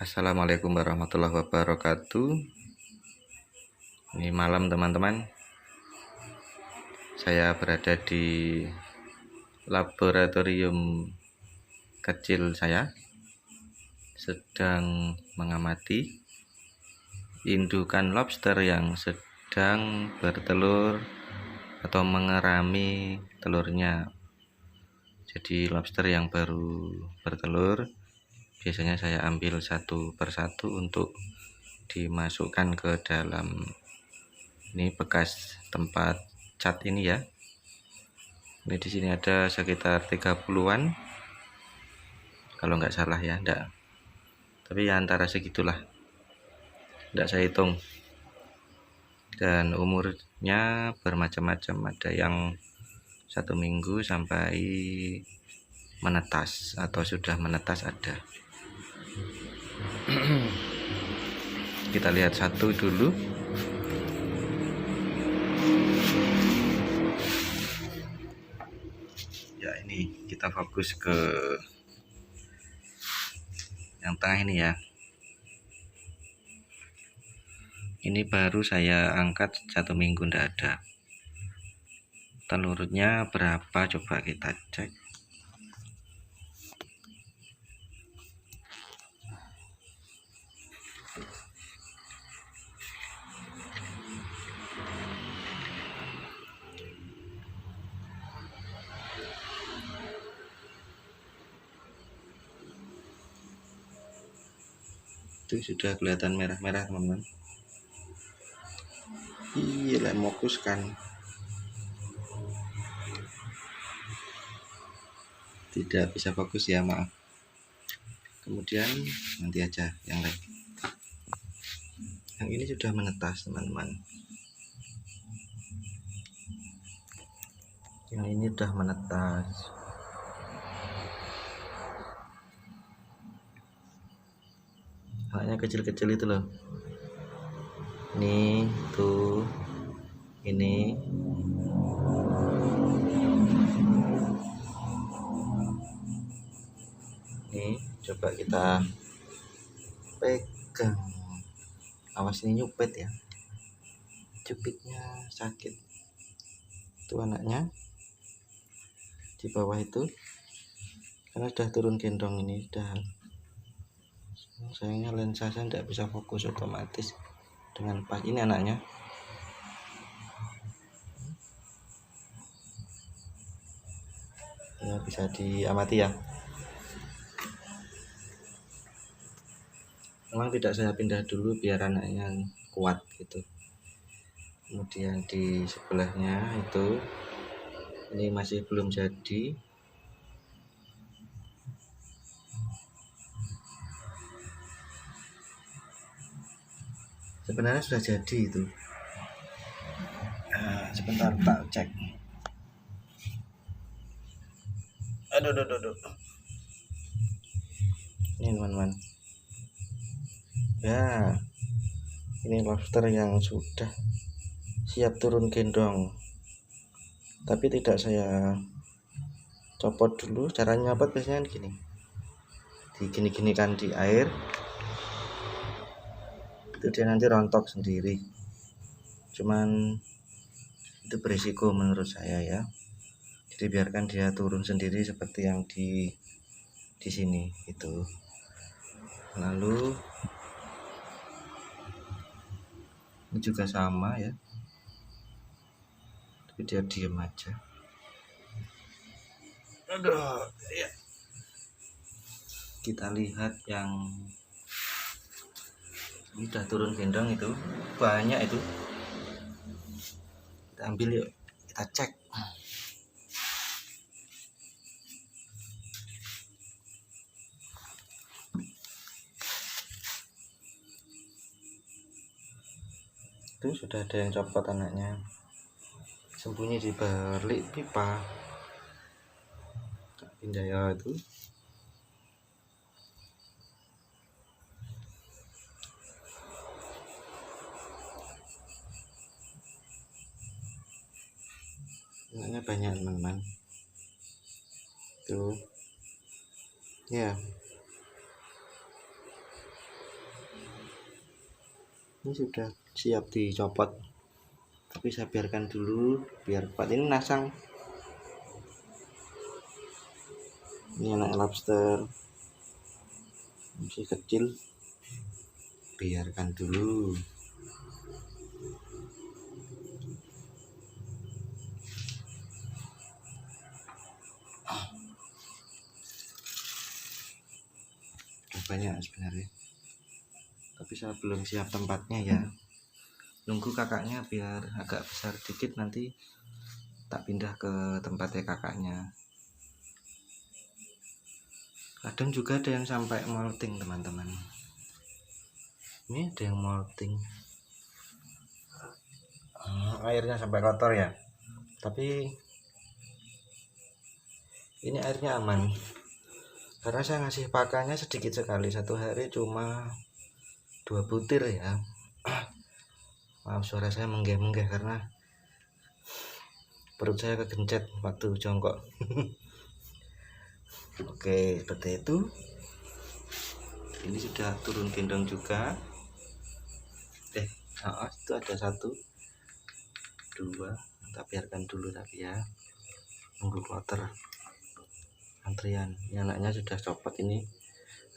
Assalamualaikum warahmatullahi wabarakatuh. Ini malam teman-teman. Saya berada di laboratorium kecil saya, sedang mengamati indukan lobster yang sedang bertelur atau mengerami telurnya. Jadi lobster yang baru bertelur biasanya saya ambil satu persatu untuk dimasukkan ke dalam ini bekas tempat cat ini ya. Ini di sini ada sekitar 30-an kalau nggak salah ya, enggak. Tapi ya antara segitulah. Enggak saya hitung. Dan umurnya bermacam-macam, ada yang 1 minggu sampai menetas atau sudah menetas ada. Kita lihat satu dulu. Ya, ini kita fokus ke yang tengah ini ya. Ini baru saya angkat 1 minggu, ndak ada. Telurnya berapa coba kita cek. Itu sudah kelihatan merah-merah teman-teman. Iya, fokus kan. Tidak bisa fokus ya, maaf. Kemudian nanti aja yang lain. Yang ini sudah menetas teman-teman. Yang ini sudah menetas. Makanya kecil-kecil itu loh. Ini tuh, ini coba kita pegang. Awas ini nyupet ya, cupitnya sakit. Itu anaknya di bawah itu, karena sudah turun gendong. Ini sudah, sayangnya lensa saya tidak bisa fokus otomatis dengan pas. Ini anaknya. Ya, bisa diamati ya. Memang tidak saya pindah dulu biar anaknya kuat gitu. Kemudian di sebelahnya itu, ini masih belum jadi. Sebenarnya sudah jadi itu. Nah, sebentar tak cek. Aduh. Ini teman-teman. Ya, ini lobster yang sudah siap turun gendong. Tapi tidak saya copot dulu. Caranya apa biasanya gini. Digini-ginikan di air. Itu dia nanti rontok sendiri. Cuman itu berisiko menurut saya ya. Jadi biarkan dia turun sendiri seperti yang di sini itu. Lalu ini juga sama ya. Tapi dia diam aja. Aduh, ya. Kita lihat yang ini udah turun gendong itu, banyak itu. Kita ambil yuk, kita cek. Itu sudah ada yang copot anaknya, sembunyi di balik pipa. Pindah ya itu. Anaknya banyak teman-teman. Tuh. Ya. Ini sudah siap dicopot, tapi saya biarkan dulu biar kuat. Ini nasang, ini anak lobster masih kecil, biarkan dulu. Banyak sebenarnya, tapi saya belum siap tempatnya ya, nunggu kakaknya biar agak besar dikit, nanti tak pindah ke tempatnya kakaknya. Kadang juga ada yang sampai molting teman-teman, ini ada yang molting. Airnya sampai kotor ya, tapi ini airnya aman karena saya ngasih pakannya sedikit sekali, satu hari cuma 2 butir ya. Maaf suara saya menggeh-menggeh karena perut saya kegencet waktu jongkok. Oke, seperti itu. Ini sudah turun gendong juga. Itu ada 1 2, kita biarkan dulu tapi ya, nunggu kloter antrian. Ini anaknya sudah copot ini.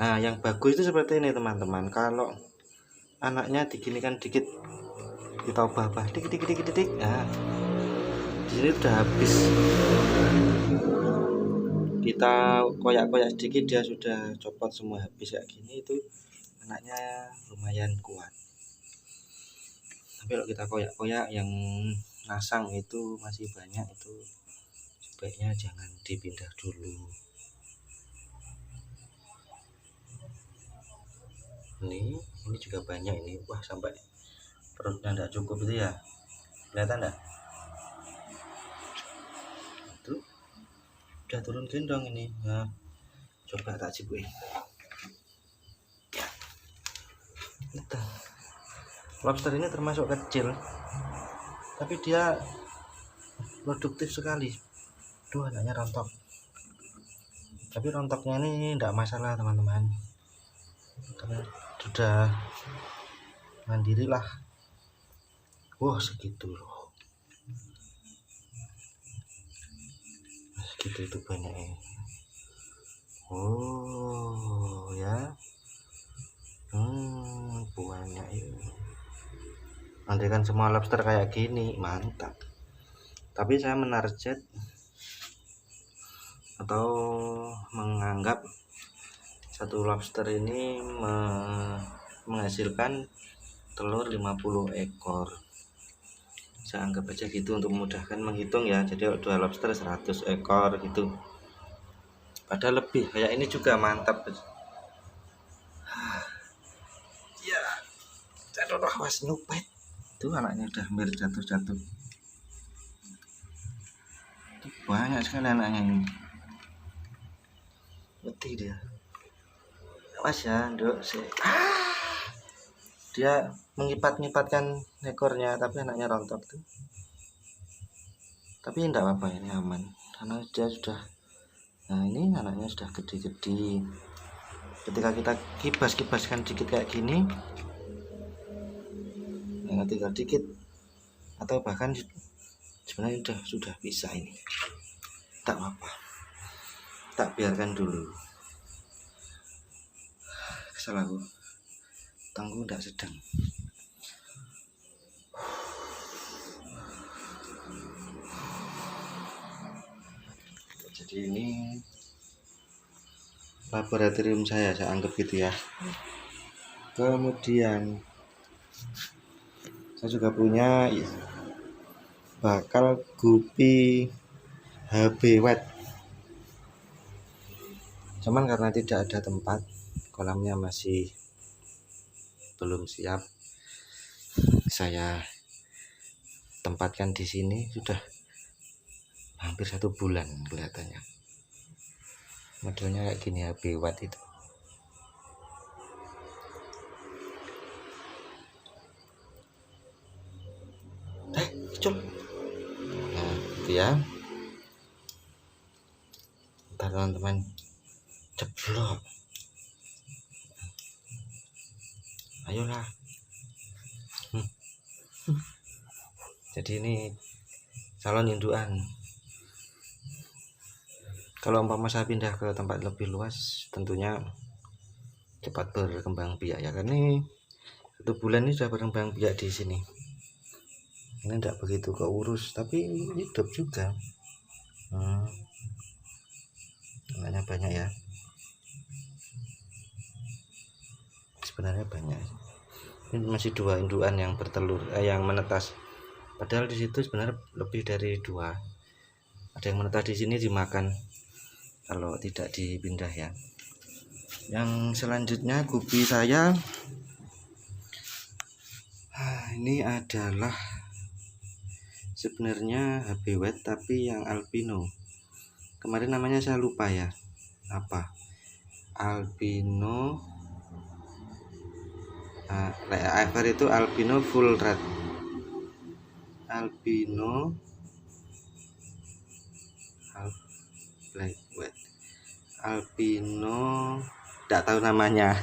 Nah, yang bagus itu seperti ini teman-teman. Kalau anaknya diginikan dikit, kita ubah-ubah dik. Nah, di sini sudah habis. Kita koyak-koyak sedikit, dia sudah copot semua habis kayak gini. Itu anaknya lumayan kuat. Tapi kalau kita koyak-koyak yang nasang itu masih banyak, itu sebaiknya jangan dipindah dulu. Ini juga banyak ini. Wah, sampai perutnya enggak cukup itu ya, kelihatan enggak? Itu udah turun gendong ini. Nah, coba tak cipuin ya. Lobster ini termasuk kecil, tapi dia produktif sekali. Duh, anaknya rontok, tapi rontoknya ini enggak masalah teman-teman, karena sudah mandiri lah. Wah, segitu loh, segitu itu banyak ini. Oh ya, banyak ini. Nanti kan semua lobster kayak gini mantap. Tapi saya menarget atau menganggap satu lobster ini menghasilkan telur 50 ekor. Saya anggap aja gitu untuk memudahkan menghitung ya. Jadi 2 lobster 100 ekor gitu. Padahal lebih. Kayak ini juga mantap. Ya, jatuh was nyupet. Itu anaknya udah hampir jatuh. Itu banyak sekali anaknya ini. Mati dia. Mas ya, Dok. Dia mengipat-ngipatkan ekornya, tapi anaknya rontok tuh. Tapi enggak apa-apa, ini aman karena dia sudah, nah ini anaknya sudah gede-gede. Ketika kita kibaskan dikit kayak gini, nah, tinggal dikit atau bahkan sebenarnya sudah bisa ini. Tak apa-apa, tak biarkan dulu. Kesal aku, tanggung enggak sedang. Jadi ini laboratorium saya anggap gitu ya. Kemudian saya juga punya bakal gupi HB wet. Cuman karena tidak ada tempat, kolamnya masih belum siap, saya tempatkan di sini sudah hampir 1 bulan kelihatannya. Modelnya kayak gini HB watt itu. Muncul. Nah, itu ya. Ntar teman-teman jeblok. Ayolah. Jadi ini calon induan. Kalau umpama saya pindah ke tempat lebih luas, tentunya cepat berkembang biak ya. Karena ini 1 bulan ini sudah berkembang biak di sini. Ini tidak begitu keurus, tapi hidup juga. Anaknya banyak ya. Sebenarnya banyak. Ini masih 2 induan yang bertelur, yang menetas. Padahal di situ sebenarnya lebih dari 2. Ada yang menetas di sini dimakan kalau tidak dipindah ya. Yang selanjutnya gupi saya, ini adalah sebenarnya HB White tapi yang albino. Kemarin namanya saya lupa ya, apa albino, Iver itu albino full red, albino black white, albino tidak tahu namanya.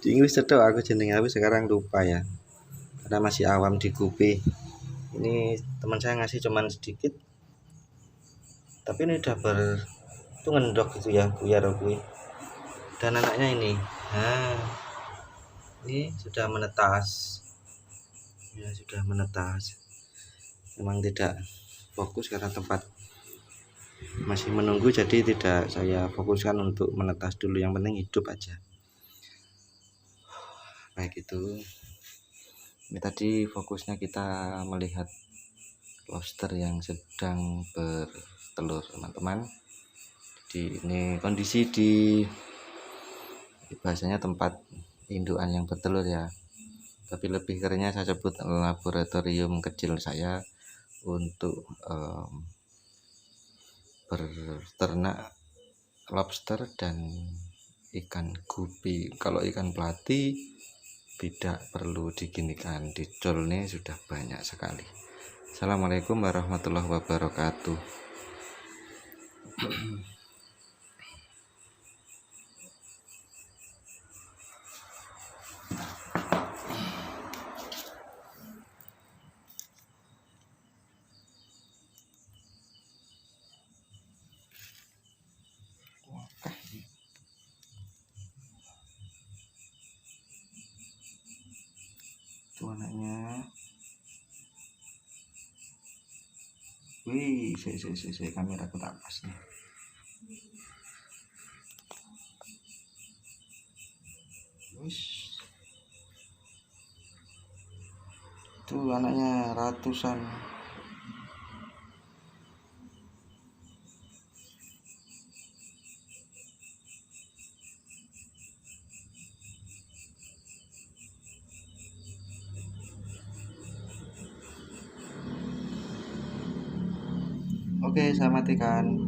Di Inggris cedok aku jeneng, tapi sekarang lupa ya karena masih awam di gupi. Ini teman saya ngasih cuman sedikit, tapi ini udah itu ngendok gitu ya, buyar gue. Dan anaknya ini, ini sudah menetas ya, sudah menetas. Memang tidak fokus karena tempat masih menunggu, jadi tidak saya fokuskan untuk menetas dulu, yang penting hidup aja. Baik, itu ini tadi fokusnya kita melihat lobster yang sedang bertelur teman-teman. Jadi ini kondisi di bahasanya tempat induan yang bertelur ya, tapi lebih kerennya saya sebut laboratorium kecil saya untuk berternak lobster dan ikan gupi. Kalau ikan pelati tidak perlu diginikan, dicol nih sudah banyak sekali. Assalamualaikum warahmatullahi wabarakatuh. Itu anaknya. Wih, saya kamera aku tak pas nih. Wish. Itu anaknya ratusan. Oke, saya matikan.